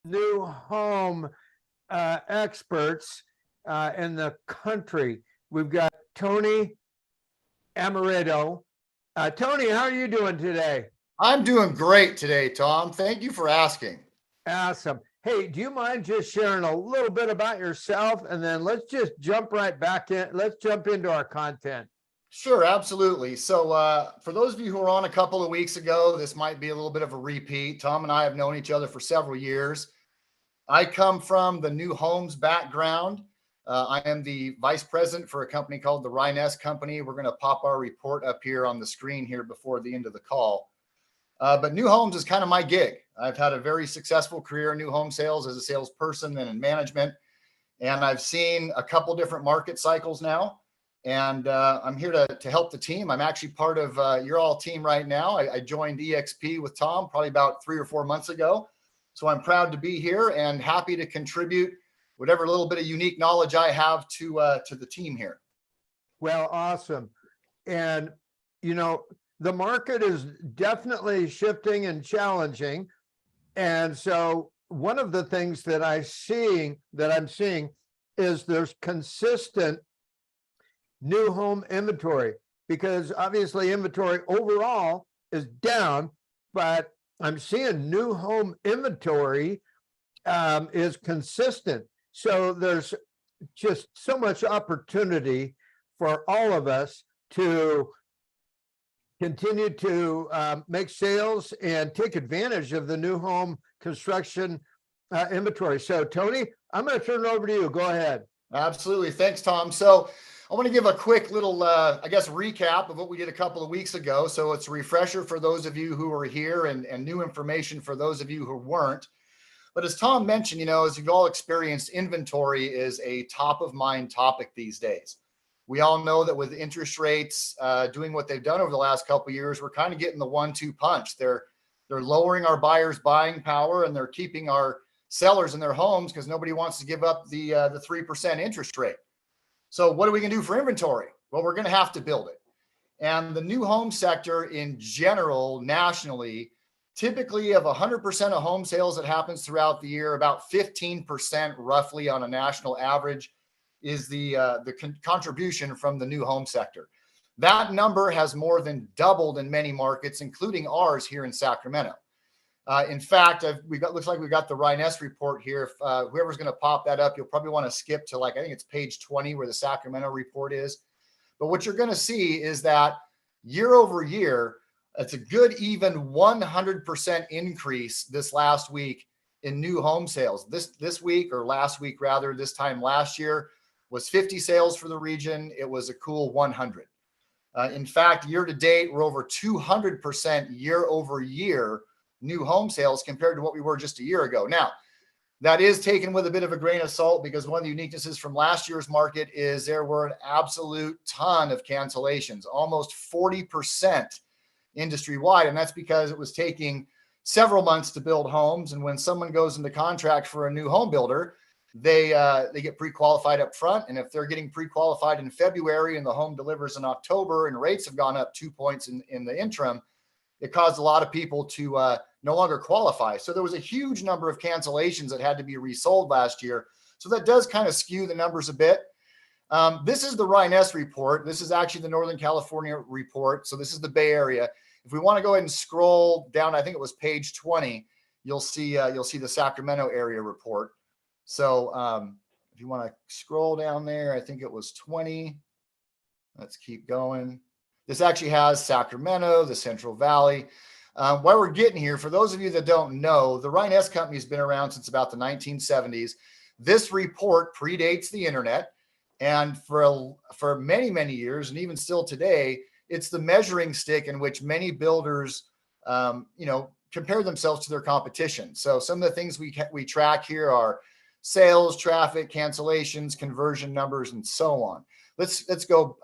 new home experts in the country. We've got Tony Amaretto. Tony, how are you doing today? I'm doing great today, Tom. Thank you for asking. Awesome. Hey, do you mind just sharing a little bit about yourself, and then let's just jump right back in. Let's jump into our content. Sure, absolutely. So, for those of you who were on a couple of weeks ago, this might be a little bit of a repeat. Tom and I have known each other for several years. I come from the new homes background. I am the vice president for a company called the Rhiness Company. We're going to pop our report up here on the screen here before the end of the call. But new homes is kind of my gig. I've had a very successful career in new home sales as a salesperson and in management. And I've seen a couple different market cycles now. And I'm here to help the team. I'm actually part of your all team right now. I joined EXP with Tom probably about 3 or 4 months ago. So I'm proud to be here and happy to contribute whatever little bit of unique knowledge I have to the team here. Well, awesome. And, you know, the market is definitely shifting and challenging. And so one of the things that I'm seeing is there's consistent new home inventory, because obviously inventory overall is down, but I'm seeing new home inventory is consistent. So there's just so much opportunity for all of us to continue to make sales and take advantage of the new home construction inventory. So Tony, I'm going to turn it over to you. Go ahead. Absolutely. Thanks, Tom. So I want to give a quick little, recap of what we did a couple of weeks ago. So it's a refresher for those of you who are here and new information for those of you who weren't. But as Tom mentioned, as you've all experienced, inventory is a top of mind topic these days. We all know that with interest rates doing what they've done over the last couple of years, we're kind of getting the 1-2 punch. They're lowering our buyers' buying power, and they're keeping our sellers in their homes because nobody wants to give up the 3% interest rate. So what are we going to do for inventory? Well, we're going to have to build it. And the new home sector in general, nationally, typically of 100% of home sales that happens throughout the year, about 15% roughly on a national average is the contribution from the new home sector. That number has more than doubled in many markets, including ours here in Sacramento. In fact, looks like we've got the Rhiness report here. If whoever's going to pop that up, you'll probably want to skip to I think it's page 20 where the Sacramento report is. But what you're going to see is that year over year, it's a good even 100% increase this last week in new home sales. This week, or last week rather, this time last year was 50 sales for the region. It was a cool 100. In fact, year to date, we're over 200% year over year new home sales compared to what we were just a year ago. Now, that is taken with a bit of a grain of salt because one of the uniquenesses from last year's market is there were an absolute ton of cancellations, almost 40% industry-wide. And that's because it was taking several months to build homes. And when someone goes into contract for a new home builder, they get pre-qualified up front. And if they're getting pre-qualified in February and the home delivers in October and rates have gone up 2 points in the interim, it caused a lot of people to no longer qualify. So there was a huge number of cancellations that had to be resold last year. So that does kind of skew the numbers a bit. This is the Rhiness report. This is actually the Northern California report. So this is the Bay Area. If we want to go ahead and scroll down, I think it was page 20, you'll see the Sacramento area report. So if you want to scroll down there, I think it was 20. Let's keep going. This actually has Sacramento, the Central Valley. While we're getting here, for those of you that don't know, the Rhiness Company has been around since about the 1970s. This report predates the internet. And for many, many years, and even still today, it's the measuring stick in which many builders, compare themselves to their competition. So some of the things we track here are sales, traffic, cancellations, conversion numbers, and so on. Let's go,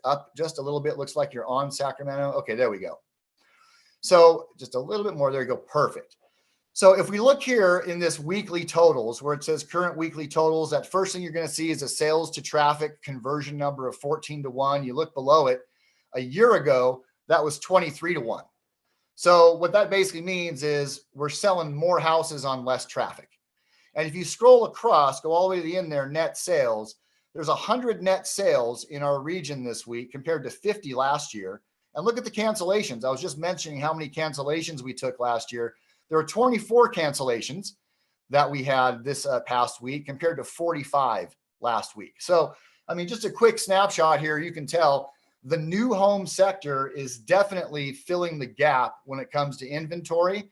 up just a little bit. Looks like you're on Sacramento. Okay, there we go. So just a little bit more. There you go. Perfect. So if we look here in this weekly totals where it says current weekly totals, that first thing you're going to see is a sales to traffic conversion number of 14-1. You look below it. A year ago, that was 23-1. So what that basically means is we're selling more houses on less traffic. And if you scroll across, go all the way to the end there, net sales, there's 100 net sales in our region this week compared to 50 last year. And look at the cancellations. I was just mentioning how many cancellations we took last year. There were 24 cancellations that we had this past week compared to 45 last week. So, I mean, just a quick snapshot here, you can tell the new home sector is definitely filling the gap when it comes to inventory.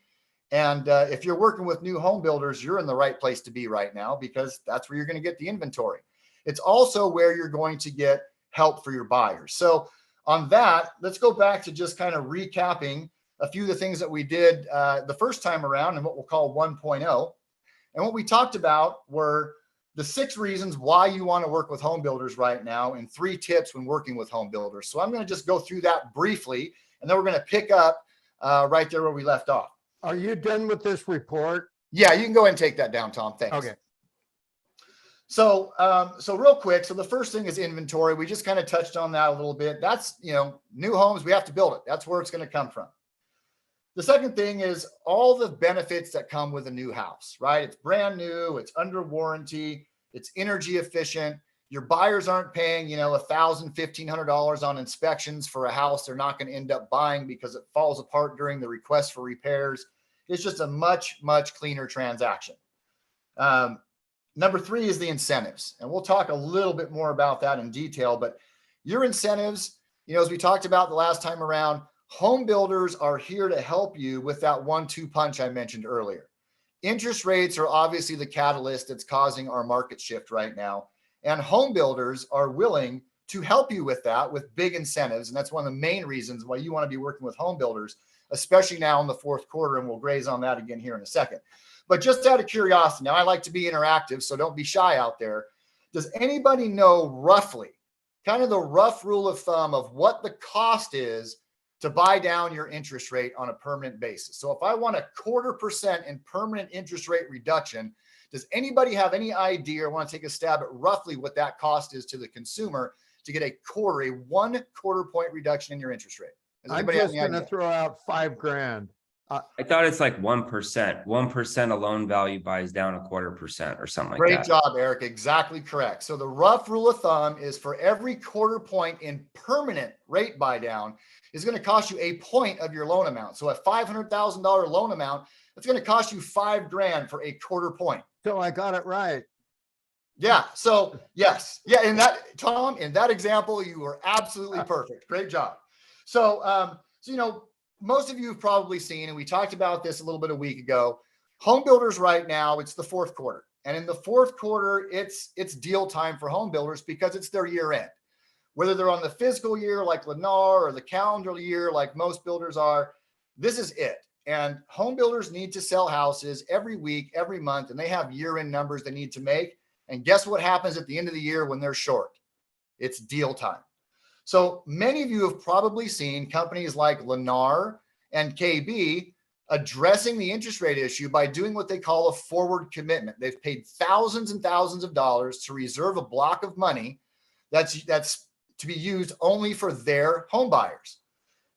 And if you're working with new home builders, you're in the right place to be right now, because that's where you're going to get the inventory. It's also where you're going to get help for your buyers. So on that, let's go back to just kind of recapping a few of the things that we did the first time around and what we'll call 1.0. And what we talked about were the 6 reasons why you want to work with home builders right now and 3 tips when working with home builders. So I'm going to just go through that briefly, and then we're going to pick up right there where we left off. Are you done with this report? Yeah, you can go ahead and take that down, Tom. Thanks. Okay. So, so real quick. So the first thing is inventory. We just kind of touched on that a little bit. That's, new homes, we have to build it. That's where it's going to come from. The second thing is all the benefits that come with a new house, right? It's brand new, it's under warranty, it's energy efficient. Your buyers aren't paying, $1,000, $1,500 on inspections for a house they're not going to end up buying because it falls apart during the request for repairs. It's just a much, much cleaner transaction. Number 3 is the incentives. And we'll talk a little bit more about that in detail, but your incentives, as we talked about the last time around, home builders are here to help you with that 1-2 punch I mentioned earlier. Interest rates are obviously the catalyst that's causing our market shift right now. And home builders are willing to help you with that with big incentives. And that's one of the main reasons why you want to be working with home builders, especially now in the fourth quarter. And we'll graze on that again here in a second. But just out of curiosity, now I like to be interactive, so don't be shy out there. Does anybody know roughly, kind of the rough rule of thumb of what the cost is to buy down your interest rate on a permanent basis? So if I want 0.25% in permanent interest rate reduction, does anybody have any idea or want to take a stab at roughly what that cost is to the consumer to get a 1/4 point reduction in your interest rate? Does I'm anybody have just any going to idea? throw out $5,000. I thought it's like 1%. 1% of loan value buys down 1/4% or something like Great that. job, Eric. Exactly correct. So the rough rule of thumb is for every 1/4 point in permanent rate buy down is going to cost you a point of your loan amount. So a $500,000 loan amount, it's going to cost you $5,000 for a 1/4 point. So I got it right. Yeah. So yes. Yeah. Tom, in that example, you were absolutely perfect. Great job. So, most of you have probably seen, and we talked about this a little bit a week ago, home builders right now, it's the fourth quarter. And in the fourth quarter, it's deal time for home builders because it's their year end. Whether they're on the fiscal year like Lennar or the calendar year like most builders are, this is it. And home builders need to sell houses every week, every month, and they have year-end numbers they need to make. And guess what happens at the end of the year when they're short? It's deal time. So many of you have probably seen companies like Lennar and KB addressing the interest rate issue by doing what they call a forward commitment. They've paid thousands and thousands of dollars to reserve a block of money that's to be used only for their home buyers.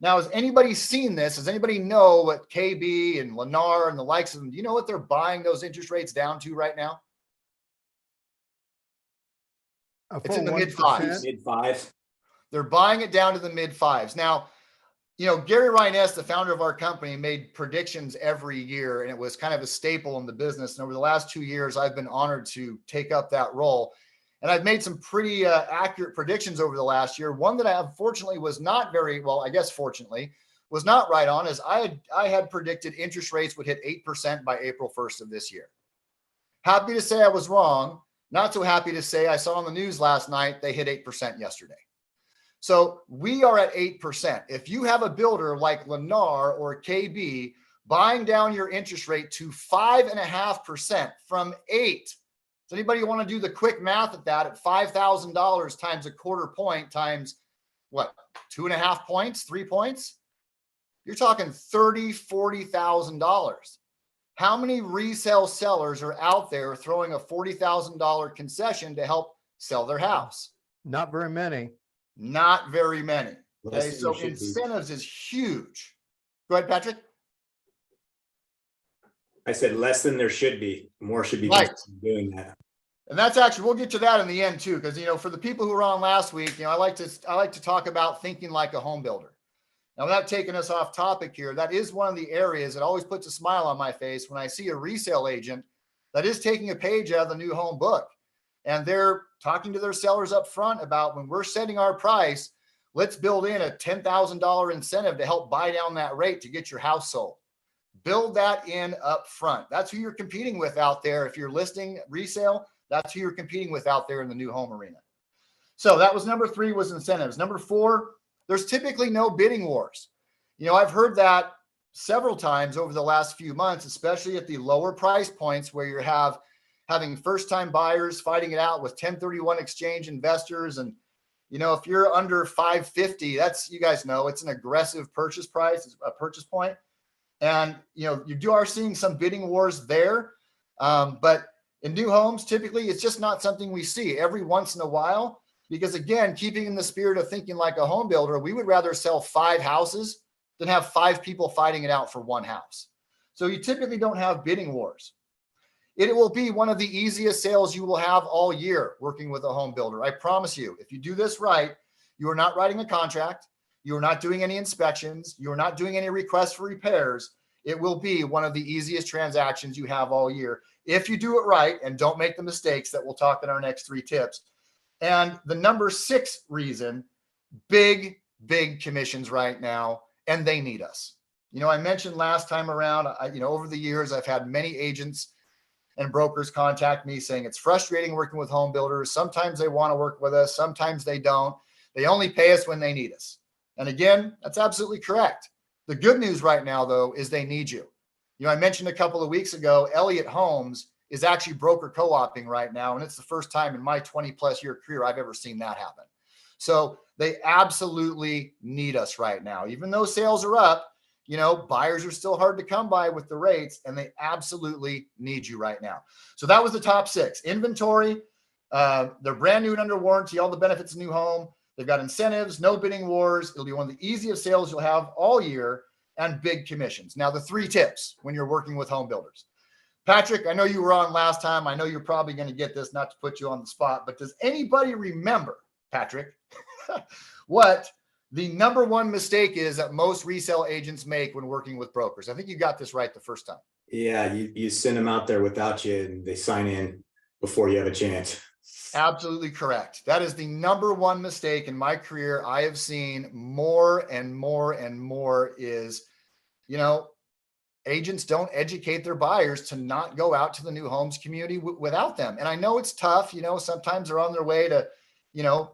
Now, has anybody seen this? Does anybody know what KB and Lennar and the likes of them, do you know what they're buying those interest rates down to right now? It's in the mid-5s. Mid-5s. They're buying it down to the mid-5s. Now, Gary Ryness, the founder of our company, made predictions every year, and it was kind of a staple in the business. And over the last 2 years, I've been honored to take up that role. And I've made some pretty accurate predictions over the last year. One that I unfortunately was not very well, I guess fortunately, was not right on, is I had predicted interest rates would hit 8% by April 1st of this year. Happy to say I was wrong. Not so happy to say I saw on the news last night they hit 8% yesterday. So we are at 8%. If you have a builder like Lennar or KB buying down your interest rate to 5.5% from 8%, does anybody want to do the quick math at that? At $5,000 times 1/4 point times what? 2.5 points, 3 points? You're talking $30,000, $40,000. How many resale sellers are out there throwing a $40,000 concession to help sell their house? Not very many. Not very many. Okay, Less than so there should be. incentives is huge. Go ahead, Patrick. I said less than there should be. More should be Right. doing that. And that's actually, we'll get to that in the end too, because for the people who were on last week, I like to talk about thinking like a home builder. Now, without taking us off topic here, that is one of the areas that always puts a smile on my face when I see a resale agent that is taking a page out of the new home book. And they're talking to their sellers up front about, when we're setting our price, let's build in a $10,000 incentive to help buy down that rate to get your house sold. Build that in up front. That's who you're competing with out there. If you're listing resale, that's who you're competing with out there in the new home arena. So that was number 3, was incentives. Number 4, there's typically no bidding wars. I've heard that several times over the last few months, especially at the lower price points where you're having first-time buyers fighting it out with 1031 exchange investors. And, if you're under 550, that's, you guys know, it's an aggressive purchase price, it's a purchase point. And, you are seeing some bidding wars there. But in new homes, typically, it's just not something we see. Every once in a while, because again, keeping in the spirit of thinking like a home builder, we would rather sell 5 houses than have 5 people fighting it out for 1 house. So you typically don't have bidding wars. It will be one of the easiest sales you will have all year working with a home builder. I promise you, if you do this right, you are not writing a contract. You are not doing any inspections. You are not doing any requests for repairs. It will be one of the easiest transactions you have all year if you do it right and don't make the mistakes that we'll talk in our next 3 tips. And the number 6 reason, big commissions right now, and they need us. I mentioned last time around, over the years, I've had many agents and brokers contact me saying it's frustrating working with home builders. Sometimes they want to work with us. Sometimes they don't. They only pay us when they need us. And again, that's absolutely correct. The good news right now, though, is they need you. I mentioned a couple of weeks ago, Elliott Homes is actually broker co-oping right now. And it's the first time in my 20+ year career I've ever seen that happen. So they absolutely need us right now. Even though sales are up, buyers are still hard to come by with the rates, and they absolutely need you right now. So that was the top 6. Inventory, they're brand new and under warranty, all the benefits of new home. They've got incentives, no bidding wars. It'll be one of the easiest sales you'll have all year, and big commissions. Now, the 3 tips when you're working with home builders. Patrick, I know you were on last time. I know you're probably going to get this, not to put you on the spot, but does anybody remember, Patrick, what the number 1 mistake is that most resale agents make when working with brokers? I think you got this right the first time. Yeah, you send them out there without you, and they sign in before you have a chance. Absolutely correct. That is the number 1 mistake in my career. I have seen more and more and more is, agents don't educate their buyers to not go out to the new homes community without them. And I know it's tough. Sometimes they're on their way to,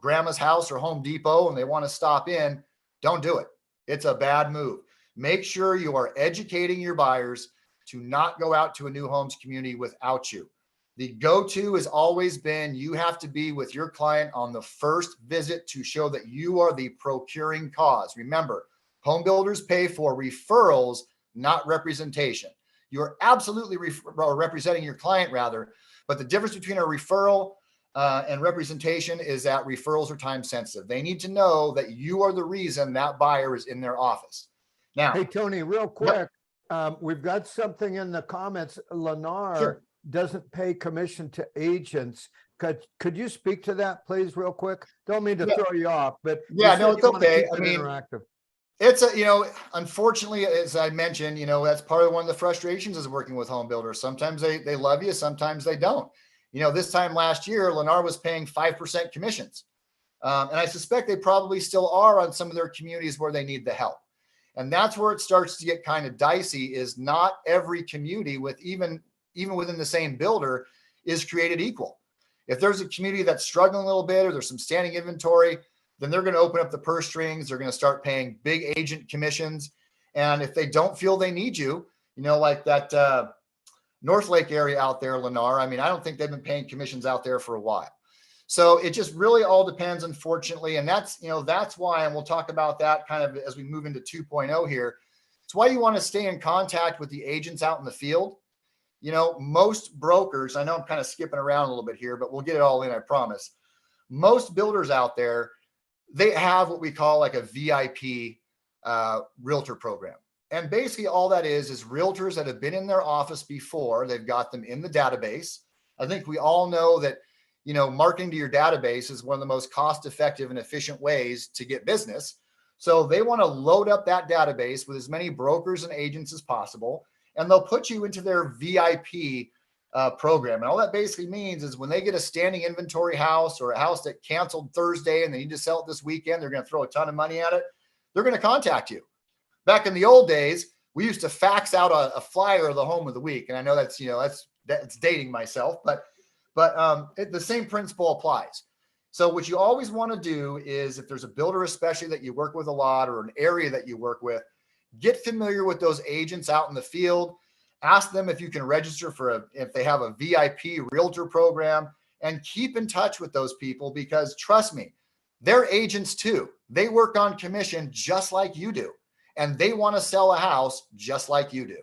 grandma's house or Home Depot and they want to stop in. Don't do it. It's a bad move. Make sure you are educating your buyers to not go out to a new homes community without you. The go-to has always been, you have to be with your client on the first visit to show that you are the procuring cause. Remember, home builders pay for referrals, not representation. You're absolutely representing your client rather, but the difference between a referral and representation is that referrals are time sensitive. They need to know that you are the reason that buyer is in their office. Now, Hey, Tony, real quick, we've got something in the comments. Lennar Sure. doesn't pay commission to agents. Could you speak to that, please, real quick? Don't mean to Yeah. throw you off, but Yeah, you no, said it's you wanna okay. keep I it mean, interactive. it's unfortunately, as I mentioned, that's part of one of the frustrations is working with home builders. Sometimes they love you, sometimes they don't. This time last year, Lennar was paying 5% commissions. And I suspect they probably still are on some of their communities where they need the help. And that's where it starts to get kind of dicey, is not every community with even within the same builder is created equal. If there's a community that's struggling a little bit, or there's some standing inventory, then they're going to open up the purse strings. They're going to start paying big agent commissions. And if they don't feel they need you, like that North Lake area out there, Lennar, I don't think they've been paying commissions out there for a while. So it just really all depends, unfortunately. And that's why, and we'll talk about that kind of as we move into 2.0 here. It's why you want to stay in contact with the agents out in the field. Most brokers, I know I'm kind of skipping around a little bit here, but we'll get it all in, I promise. Most builders out there, they have what we call like a VIP realtor program. And basically all that is realtors that have been in their office before. They've got them in the database. I think we all know that, you know, marketing to your database is one of the most cost-effective and efficient ways to get business. So they want to load up that database with as many brokers and agents as possible, and they'll put you into their VIP program. And all that basically means is when they get a standing inventory house or a house that canceled Thursday and they need to sell it this weekend, they're going to throw a ton of money at it. They're going to contact you. Back in the old days, we used to fax out a flyer of the home of the week. And I know that's, you know, that's dating myself, but the same principle applies. So what you always want to do is, if there's a builder, especially that you work with a lot, or an area that you work with, get familiar with those agents out in the field. Ask them if you can register for if they have a VIP realtor program, and keep in touch with those people, because trust me, they're agents too. They work on commission just like you do, and they want to sell a house just like you do.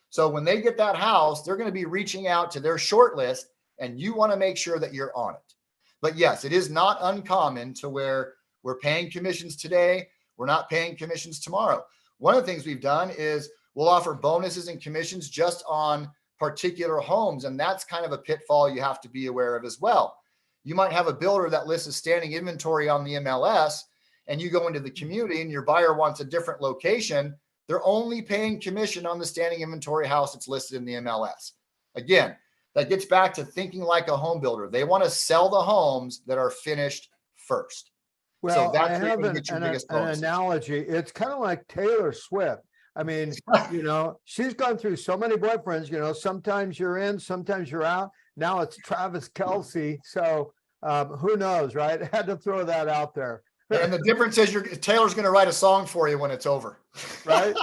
So when they get that house, they're going to be reaching out to their short list, and you want to make sure that you're on it. But yes, it is not uncommon to where we're paying commissions today, we're not paying commissions tomorrow. One of the things we've done is we'll offer bonuses and commissions just on particular homes, and that's kind of a pitfall you have to be aware of as well. You might have a builder that lists a standing inventory on the MLS, and you go into the community and your buyer wants a different location. They're only paying commission on the standing inventory house that's listed in the MLS. Again, that gets back to thinking like a home builder. They want to sell the homes that are finished first. Well, so that's I have an analogy. It's kind of like Taylor Swift. I mean, you know, she's gone through so many boyfriends, you know, sometimes you're in, sometimes you're out. Now it's Travis Kelce. So who knows, right? I had to throw that out there. And the difference is Taylor's going to write a song for you when it's over. Right.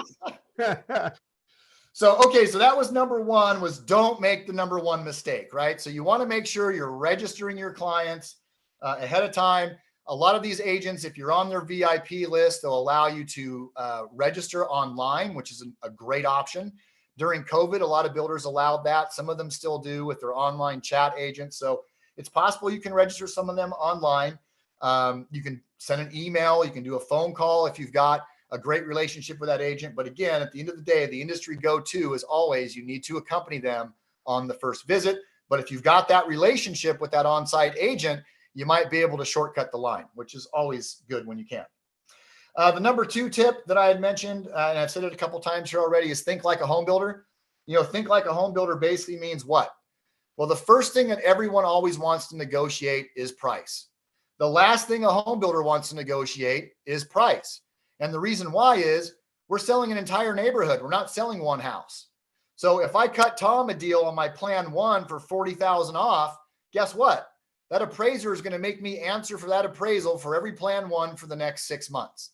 So, okay. So that was number one, was don't make the number one mistake, right? So you want to make sure you're registering your clients ahead of time. A lot of these agents, if you're on their VIP list, they'll allow you to register online, which is a great option. During COVID, a lot of builders allowed that. Some of them still do with their online chat agents. So it's possible you can register some of them online. You can send an email, you can do a phone call if you've got a great relationship with that agent. But again, at the end of the day, the industry go-to is always you need to accompany them on the first visit. But if you've got that relationship with that on-site agent, you might be able to shortcut the line, which is always good when you can. The number two tip that I had mentioned, and I've said it a couple times here already, is think like a home builder. You know, think like a home builder basically means what? Well, the first thing that everyone always wants to negotiate is price. The last thing a home builder wants to negotiate is price. And the reason why is we're selling an entire neighborhood. We're not selling one house. So if I cut Tom a deal on my plan one for $40,000 off, guess what? That appraiser is going to make me answer for that appraisal for every plan one for the next 6 months.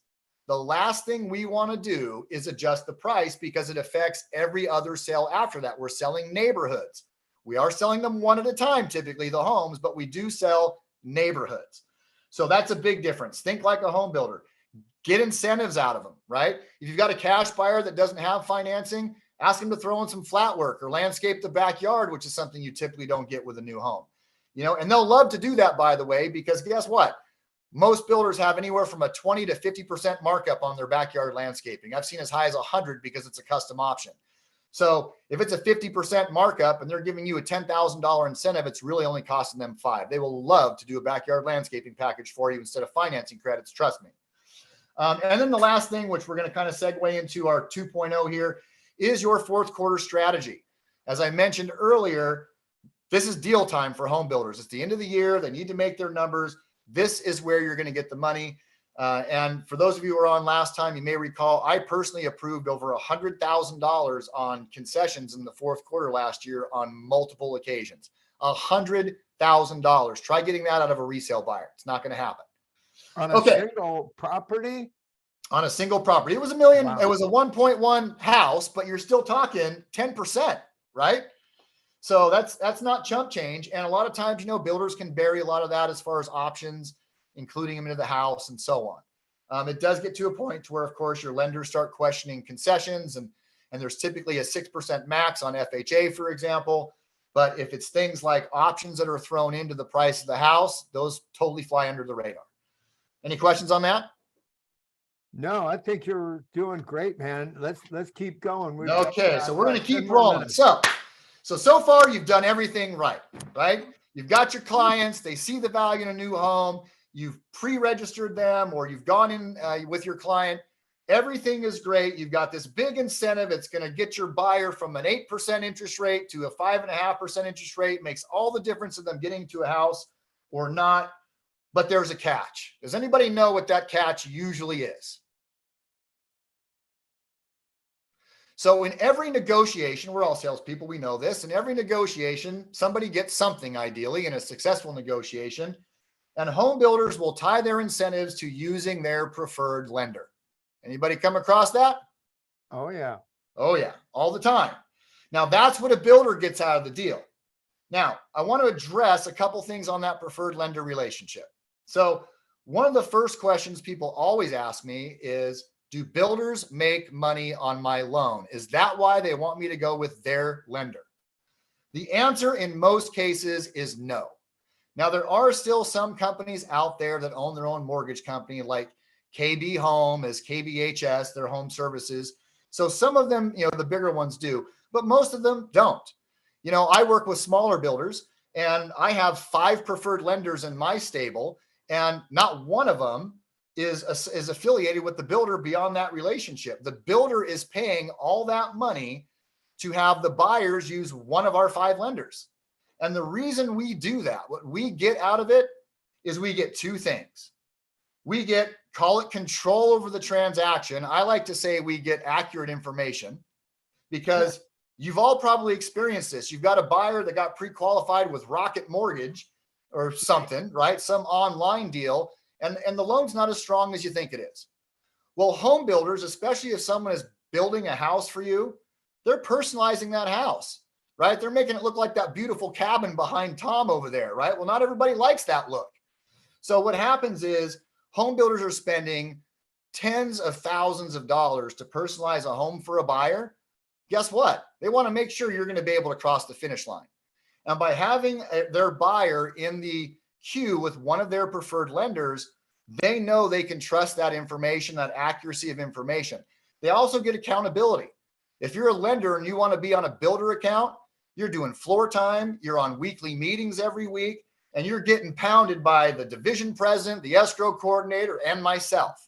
The last thing we want to do is adjust the price, because it affects every other sale after that. We're selling neighborhoods. We are selling them one at a time, typically the homes, but we do sell neighborhoods. So that's a big difference. Think like a home builder. Get incentives out of them, right? If you've got a cash buyer that doesn't have financing, ask them to throw in some flat work or landscape the backyard, which is something you typically don't get with a new home. You know, and they'll love to do that, by the way, because guess what? Most builders have anywhere from a 20 to 50% markup on their backyard landscaping. I've seen as high as 100 because it's a custom option. So if it's a 50% markup and they're giving you a $10,000 incentive, it's really only costing them $5,000. They will love to do a backyard landscaping package for you instead of financing credits. Trust me. And then the last thing, which we're going to kind of segue into our 2.0 here, is your fourth quarter strategy. As I mentioned earlier, this is deal time for home builders. It's the end of the year. They need to make their numbers. This is where you're going to get the money. And for those of you who were on last time, you may recall, I personally approved over $100,000 on concessions in the fourth quarter last year on multiple occasions. $100,000. Try getting that out of a resale buyer. It's not going to happen. On a single property? On a single property. It was $1 million. Wow. It was a 1.1 house, but you're still talking 10%, right? So that's not chump change. And a lot of times, you know, builders can bury a lot of that as far as options, including them into the house and so on. It does get to a point to where, of course, your lenders start questioning concessions, and there's typically a 6% max on FHA, for example. But if it's things like options that are thrown into the price of the house, those totally fly under the radar. Any questions on that? No, I think you're doing great, man. Let's keep going. We've got, Okay, so we're going to about 10 keep more rolling. minutes. So far you've done everything right, right? You've got your clients, they see the value in a new home, you've pre-registered them, or you've gone in with your client. Everything is great. You've got this big incentive. It's going to get your buyer from an 8% interest rate to a 5.5% interest rate. Makes all the difference of them getting to a house or not. But there's a catch. Does anybody know what that catch usually is? So in every negotiation, we're all salespeople, we know this. In every negotiation, somebody gets something ideally in a successful negotiation, and home builders will tie their incentives to using their preferred lender. Anybody come across that? Oh, yeah. Oh yeah, all the time. Now that's what a builder gets out of the deal. Now, I want to address a couple things on that preferred lender relationship. So one of the first questions people always ask me is, do builders make money on my loan? Is that why they want me to go with their lender? The answer in most cases is no. Now, there are still some companies out there that own their own mortgage company, like KB Home as KBHS, their home services. So some of them, the bigger ones do, but most of them don't. I work with smaller builders, and I have 5 preferred lenders in my stable, and not one of them is affiliated with the builder beyond that relationship. The builder is paying all that money to have the buyers use one of our 5 lenders. And the reason we do that, what we get out of it, is we get 2 things. We get, call it control over the transaction. I like to say we get accurate information, because you've all probably experienced this. You've got a buyer that got pre-qualified with Rocket Mortgage or something, right? Some online deal, and the loan's not as strong as you think it is. Well, home builders, especially if someone is building a house for you, they're personalizing that house, right? They're making it look like that beautiful cabin behind Tom over there, right? Well, not everybody likes that look. So what happens is home builders are spending tens of thousands of dollars to personalize a home for a buyer. Guess what? They want to make sure you're going to be able to cross the finish line. And by having their buyer in the queue with one of their preferred lenders, they know they can trust that information, that accuracy of information. They also get accountability. If you're a lender and you want to be on a builder account, you're doing floor time, you're on weekly meetings every week, and you're getting pounded by the division president, the escrow coordinator, and myself.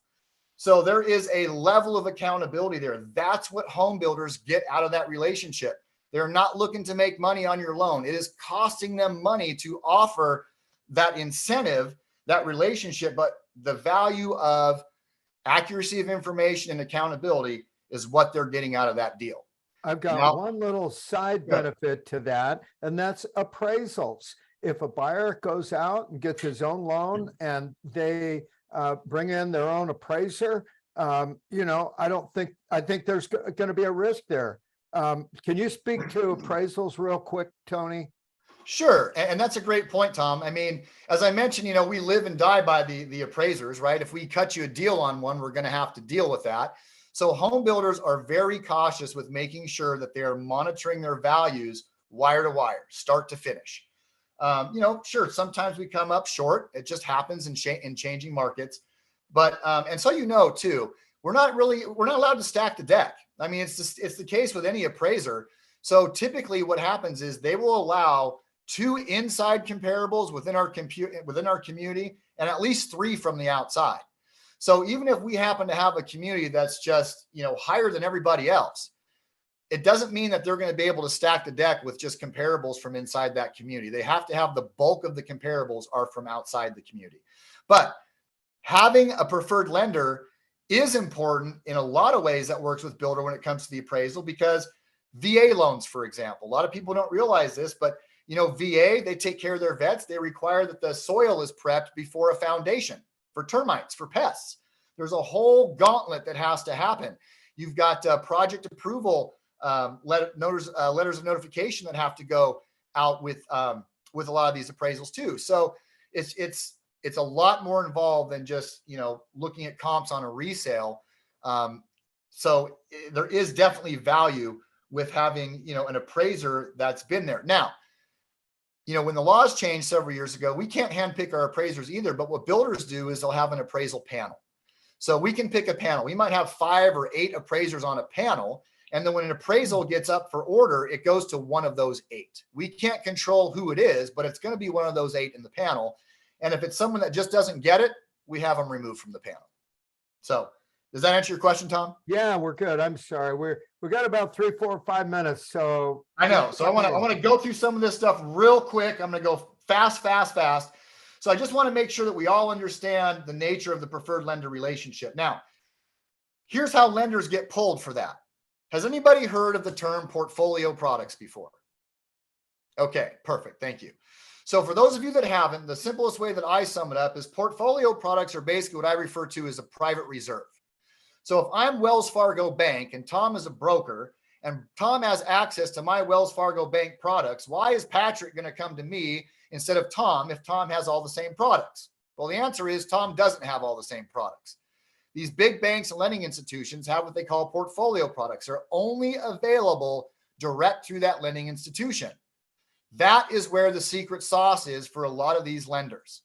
So there is a level of accountability there. That's what home builders get out of that relationship. They're not looking to make money on your loan. It is costing them money to offer that incentive, that relationship, but the value of accuracy of information and accountability is what they're getting out of that deal. I've got Now- one little side Yeah. benefit to that, and that's appraisals. If a buyer goes out and gets his own loan and they bring in their own appraiser, I think there's going to be a risk there. Can you speak to appraisals real quick, Tony? Sure. And that's a great point, Tom. I mean, as I mentioned, we live and die by the appraisers, right? If we cut you a deal on one, we're going to have to deal with that. So home builders are very cautious with making sure that they are monitoring their values wire to wire, start to finish. Sure, sometimes we come up short. It just happens in changing markets. But and so too, we're not allowed to stack the deck. I mean, it's the case with any appraiser. So typically what happens is they will allow 2 inside comparables within our community and at least 3 from the outside. So even if we happen to have a community that's just, higher than everybody else, it doesn't mean that they're going to be able to stack the deck with just comparables from inside that community. They have to have the bulk of the comparables are from outside the community. But having a preferred lender is important in a lot of ways that works with builder when it comes to the appraisal, because VA loans, for example, a lot of people don't realize this, but VA, they take care of their vets. They require that the soil is prepped before a foundation for termites, for pests. There's a whole gauntlet that has to happen. You've got project approval letters of notification that have to go out with a lot of these appraisals too. So it's a lot more involved than just looking at comps on a resale. So there is definitely value with having an appraiser that's been there. Now, when the laws changed several years ago, we can't handpick our appraisers either. But what builders do is they'll have an appraisal panel. So we can pick a panel. We might have 5 or 8 appraisers on a panel. And then when an appraisal gets up for order, it goes to one of those 8. We can't control who it is, but it's going to be one of those 8 in the panel. And if it's someone that just doesn't get it, we have them removed from the panel. So does that answer your question, Tom? Yeah, we're good. I'm sorry. We got about 3, 4, 5 minutes. So I know. So I want to go through some of this stuff real quick. I'm going to go fast. So I just want to make sure that we all understand the nature of the preferred lender relationship. Now, here's how lenders get pulled for that. Has anybody heard of the term portfolio products before? Okay, perfect. Thank you. So for those of you that haven't, the simplest way that I sum it up is portfolio products are basically what I refer to as a private reserve. So if I'm Wells Fargo Bank and Tom is a broker and Tom has access to my Wells Fargo Bank products, why is Patrick going to come to me instead of Tom if Tom has all the same products? Well, the answer is Tom doesn't have all the same products. These big banks and lending institutions have what they call portfolio products. They're only available direct through that lending institution. That is where the secret sauce is for a lot of these lenders.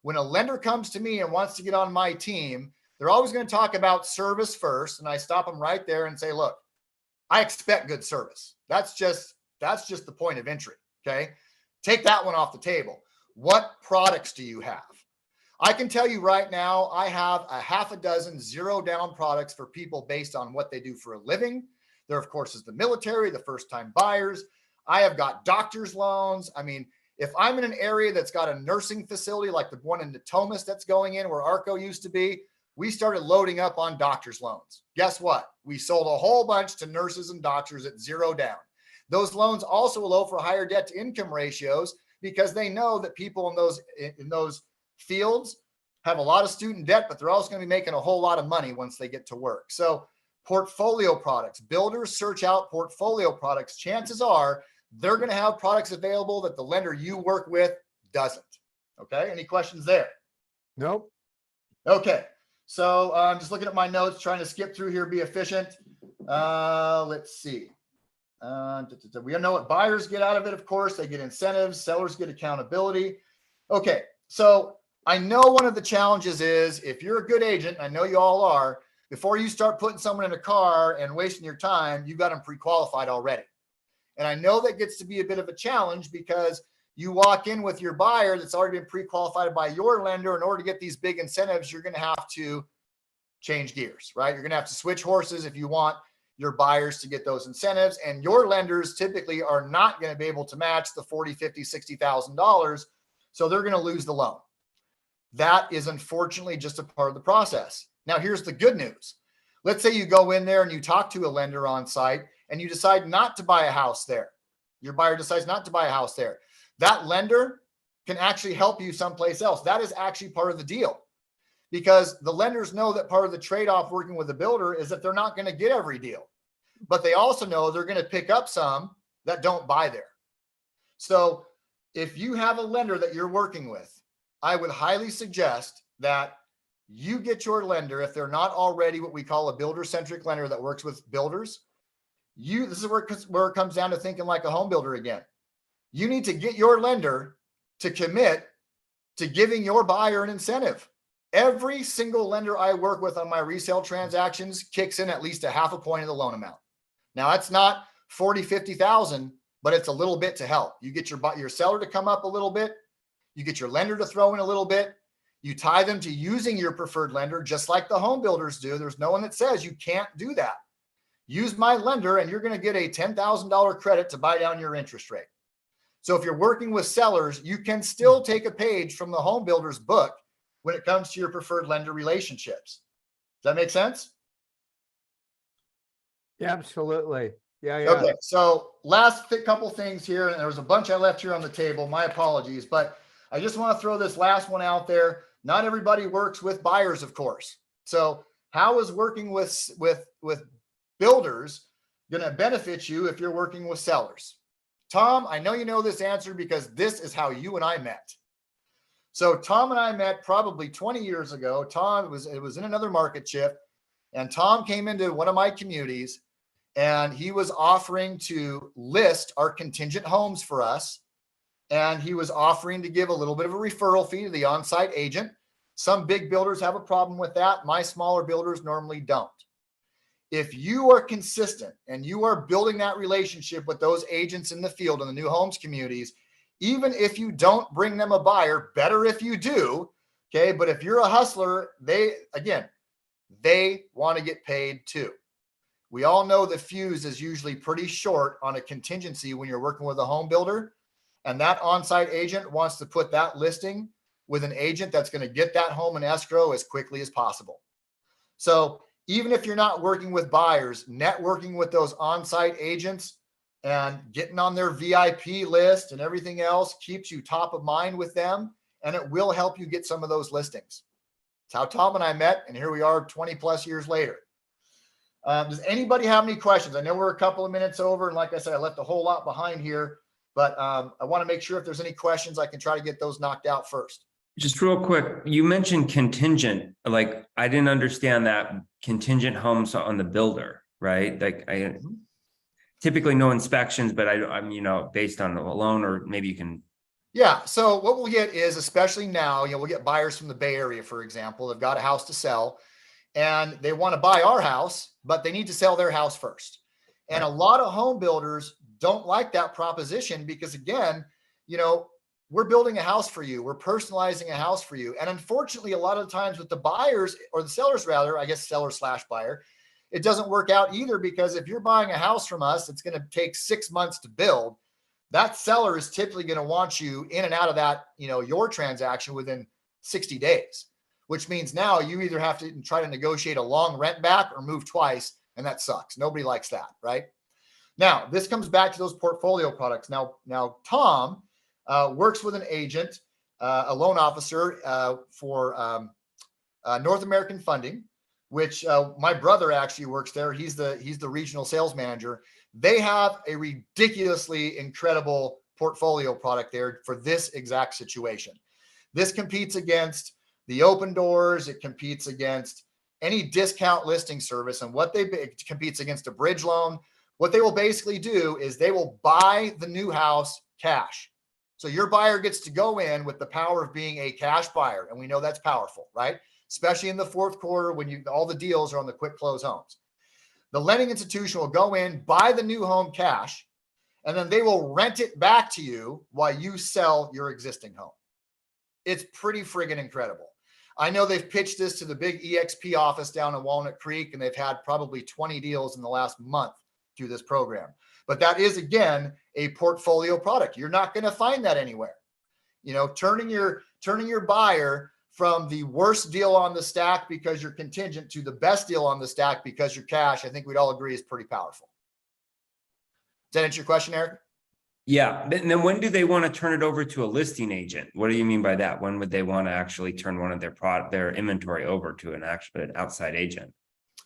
When a lender comes to me and wants to get on my team, they're always going to talk about service first. And I stop them right there and say, look, I expect good service. That's just the point of entry. Okay. Take that one off the table. What products do you have? I can tell you right now, I have a half a dozen zero down products for people based on what they do for a living. There, of course, is the military, the first time buyers. I have got doctor's loans. I mean, if I'm in an area that's got a nursing facility like the one in Natomas that's going in where ARCO used to be, we started loading up on doctor's loans. Guess what? We sold a whole bunch to nurses and doctors at zero down. Those loans also allow for higher debt to income ratios because they know that people in those fields have a lot of student debt, but they're also going to be making a whole lot of money once they get to work. So portfolio products, builders search out portfolio products. Chances are they're going to have products available that the lender you work with doesn't. Okay. Any questions there? Nope. Okay. So I'm just looking at my notes, trying to skip through here, be efficient. Let's see. We know what buyers get out of it. Of course, they get incentives. Sellers get accountability. Okay. So I know one of the challenges is if you're a good agent, I know you all are, before you start putting someone in a car and wasting your time, you got them pre-qualified already. And I know that gets to be a bit of a challenge because you walk in with your buyer that's already been pre-qualified by your lender. In order to get these big incentives, you're going to have to change gears, right? You're going to have to switch horses if you want your buyers to get those incentives. And your lenders typically are not going to be able to match the $40,000, $50,000, $60,000. So they're going to lose the loan. That is unfortunately just a part of the process. Now, here's the good news. Let's say you go in there and you talk to a lender on site and you decide not to buy a house there. Your buyer decides not to buy a house there. That lender can actually help you someplace else. That is actually part of the deal because the lenders know that part of the trade-off working with a builder is that they're not going to get every deal, but they also know they're going to pick up some that don't buy there. So if you have a lender that you're working with, I would highly suggest that you get your lender, if they're not already what we call a builder-centric lender that works with builders, this is where it comes down to thinking like a home builder again. You need to get your lender to commit to giving your buyer an incentive. Every single lender I work with on my resale transactions kicks in at least a half a point of the loan amount. Now, that's not 40, 50,000, but it's a little bit to help. You get your seller to come up a little bit. You get your lender to throw in a little bit. You tie them to using your preferred lender, just like the home builders do. There's no one that says you can't do that. Use my lender and you're going to get a $10,000 credit to buy down your interest rate. So if you're working with sellers, you can still take a page from the home builder's book when it comes to your preferred lender relationships. Does that make sense? Yeah, absolutely. Yeah. Okay. So last couple things here, and there was a bunch I left here on the table. My apologies, but I just want to throw this last one out there. Not everybody works with buyers, of course. So how is working with builders going to benefit you if you're working with sellers? Tom, I know you know this answer because this is how you and I met. So Tom and I met probably 20 years ago. Tom, it was in another market shift, and Tom came into one of my communities and he was offering to list our contingent homes for us. And he was offering to give a little bit of a referral fee to the on-site agent. Some big builders have a problem with that. My smaller builders normally don't. If you are consistent and you are building that relationship with those agents in the field in the new homes communities, even if you don't bring them a buyer, better if you do. Okay. But if you're a hustler, they want to get paid too. We all know the fuse is usually pretty short on a contingency when you're working with a home builder, and that on-site agent wants to put that listing with an agent that's going to get that home in escrow as quickly as possible. So even if you're not working with buyers, networking with those on-site agents and getting on their VIP list and everything else keeps you top of mind with them, and it will help you get some of those listings. It's how Tom and I met, and here we are 20 plus years later. Does anybody have any questions? I know we're a couple of minutes over, and like I said, I left a whole lot behind here, but I want to make sure if there's any questions, I can try to get those knocked out first. Just real quick, you mentioned contingent, like I didn't understand that contingent homes on the builder, right? Like I typically no inspections, but I'm, based on a loan, or maybe you can. Yeah. So what we'll get is, especially now, we'll get buyers from the Bay Area, for example. They've got a house to sell and they want to buy our house, but they need to sell their house first. And a lot of home builders don't like that proposition because, again, we're building a house for you. We're personalizing a house for you. And unfortunately, a lot of the times with the buyers, or the sellers rather, I guess seller/buyer, it doesn't work out either, because if you're buying a house from us, it's going to take 6 months to build. That seller is typically going to want you in and out of that, your transaction within 60 days, which means now you either have to try to negotiate a long rent back or move twice. And that sucks. Nobody likes that, right? Now, this comes back to those portfolio products. Now Tom works with an agent, a loan officer for North American Funding, which my brother actually works there. He's the regional sales manager. They have a ridiculously incredible portfolio product there for this exact situation. This competes against the Open Doors. It competes against any discount listing service, and it competes against a bridge loan. What they will basically do is they will buy the new house cash. So your buyer gets to go in with the power of being a cash buyer. And we know that's powerful, right? Especially in the fourth quarter when all the deals are on the quick close homes. The lending institution will go in, buy the new home cash, and then they will rent it back to you while you sell your existing home. It's pretty friggin' incredible. I know they've pitched this to the big EXP office down in Walnut Creek, and they've had probably 20 deals in the last month through this program. But that is, again, a portfolio product. You're not going to find that anywhere. Turning your buyer from the worst deal on the stack because you're contingent to the best deal on the stack because you're cash, I think we'd all agree is pretty powerful. Does that answer your question, Eric? Yeah. And then when do they want to turn it over to a listing agent? What do you mean by that? When would they want to actually turn one of their inventory over to an outside agent?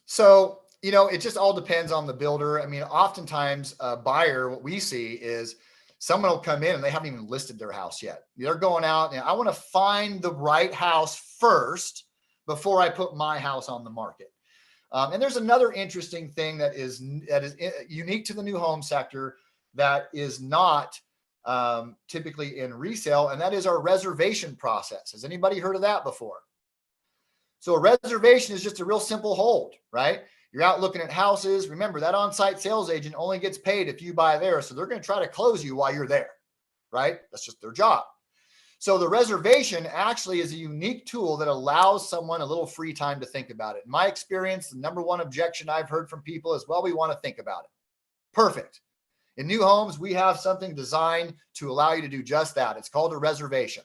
So, it just all depends on the builder. I mean, oftentimes a buyer, what we see is someone will come in and they haven't even listed their house yet. They're going out and I want to find the right house first before I put my house on the market. And there's another interesting thing that is unique to the new home sector that is not typically in resale, and that is our reservation process. Has anybody heard of that before? So a reservation is just a real simple hold, right? You're out looking at houses. Remember, that on-site sales agent only gets paid if you buy there. So they're going to try to close you while you're there, right? That's just their job. So the reservation actually is a unique tool that allows someone a little free time to think about it. In my experience, the number one objection I've heard from people is, well, we want to think about it. Perfect. In new homes, we have something designed to allow you to do just that. It's called a reservation.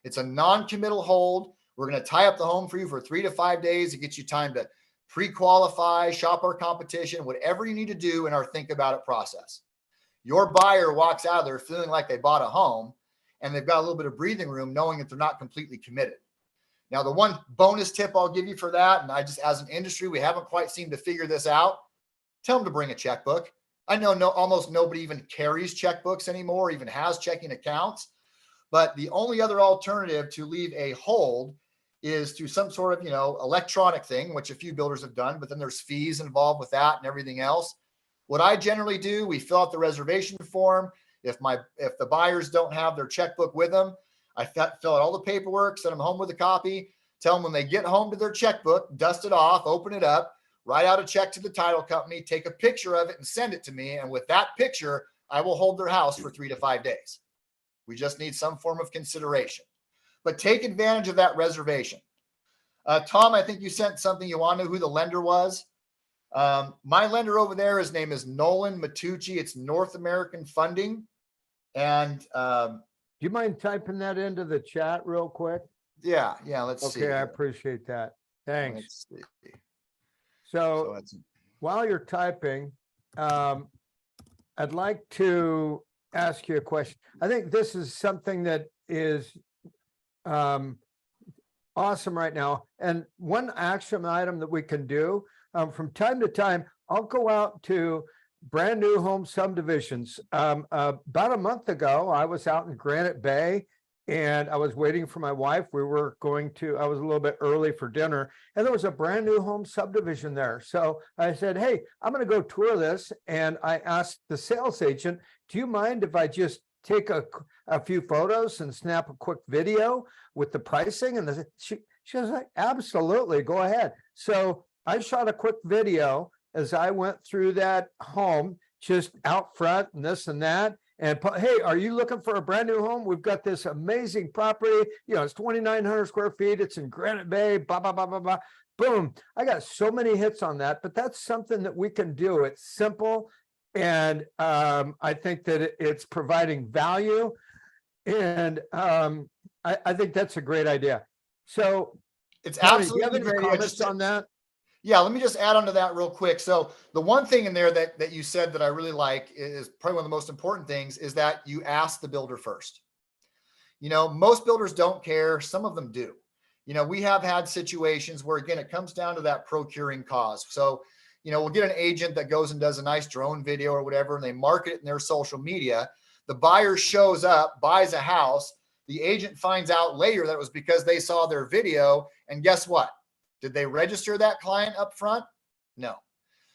It's a non-committal hold. We're going to tie up the home for you for 3 to 5 days. It gets you time to pre-qualify, shop our competition, whatever you need to do in our think about it process. Your buyer walks out of there feeling like they bought a home and they've got a little bit of breathing room knowing that they're not completely committed. Now, the one bonus tip I'll give you for that, and as an industry, we haven't quite seemed to figure this out, tell them to bring a checkbook. I know almost nobody even carries checkbooks anymore, even has checking accounts. But the only other alternative to leave a hold is to some sort of, electronic thing, which a few builders have done, but then there's fees involved with that and everything else. What I generally do, we fill out the reservation form. If the buyers don't have their checkbook with them, I fill out all the paperwork, send them home with a copy, Tell them when they get home to their checkbook, dust it off, open it up, write out a check to the title company, take a picture of it and send it to me. And with that picture, I will hold their house for 3 to 5 days. We just need some form of consideration, but take advantage of that reservation. Tom, I think you sent something. You want to know who the lender was? My lender over there, his name is Nolan Matucci. It's North American Funding. And Do you mind typing that into the chat real quick? yeah, let's see. Okay, I appreciate that. Thanks. Let's see. So So it's, while you're typing, I'd like to ask you a question. I think this is something that is awesome right now. And one action item that we can do from time to time, I'll go out to brand new home subdivisions. About a month ago, I was out in Granite Bay and I was waiting for my wife. I was a little bit early for dinner and there was a brand new home subdivision there. So I said, hey, I'm going to go tour this. And I asked the sales agent, do you mind if I just take a few photos and snap a quick video with the pricing? And she was like, absolutely, go ahead. So I shot a quick video as I went through that home, just out front and this and that. And hey, are you looking for a brand new home? We've got this amazing property. You know, it's 2,900 square feet. It's in Granite Bay, blah, blah, blah, blah, blah. Boom. I got so many hits on that, but that's something that we can do. It's simple. And I think that it's providing value. And I think that's a great idea. So it's Tony, do you have absolutely any great. comments on that? Yeah, let me just add on to that real quick. So the one thing in there that you said that I really like is probably one of the most important things is that you ask the builder first. You know, most builders don't care. Some of them do. You know, we have had situations where, again, it comes down to that procuring cause. So, you know, we'll get an agent that goes and does a nice drone video or whatever, and they market it in their social media. The buyer shows up, buys a house. The agent finds out later that it was because they saw their video. And guess what? Did they register that client up front? No.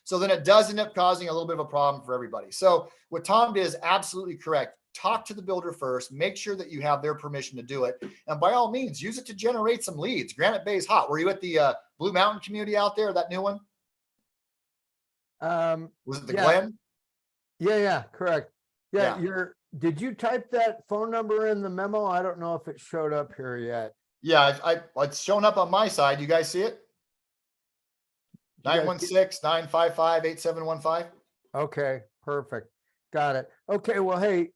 So then it does end up causing a little bit of a problem for everybody. So what Tom did is absolutely correct. Talk to the builder first, make sure that you have their permission to do it. And by all means, use it to generate some leads. Granite Bay is hot. Were you at the Blue Mountain community out there, that new one? Was it the yeah. Glen? Yeah, correct. Yeah, Yeah. did you type that phone number in the memo? I don't know if it showed up here yet. Yeah, it's showing up on my side. You guys see it? You guys 916-955-8715. Okay, perfect. Got it. Okay, well, hey,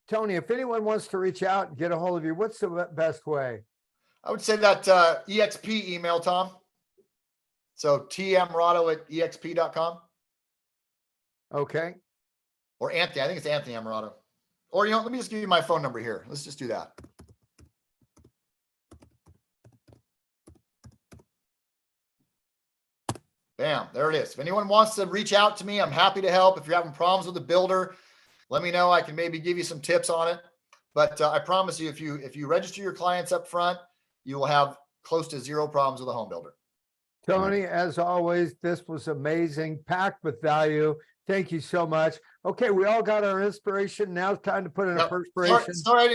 Tony, if anyone wants to reach out and get a hold of you, what's the best way? I would say that EXP email, Tom. So tmrado@exp.com. Okay, Or Anthony. I think it's Anthony Amarato. Or, you know, let me just give you my phone number here. Let's just do that. Bam, there it is. If anyone wants to reach out to me, I'm happy to help. If you're having problems with the builder, let me know. I can maybe give you some tips on it. But I promise you, if you register your clients up front, you will have close to zero problems with a home builder. Tony, as always, this was amazing, packed with value. Thank you so much. Okay, we all got our inspiration. Now it's time to put in a Yep. perspiration. Sorry, I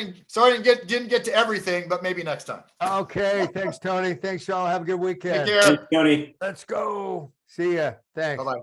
didn't get to everything, but maybe next time. Okay, thanks, Tony. Thanks, y'all. Have a good Take weekend. care. Thanks, Tony. Let's go. See ya. Thanks. Bye-bye.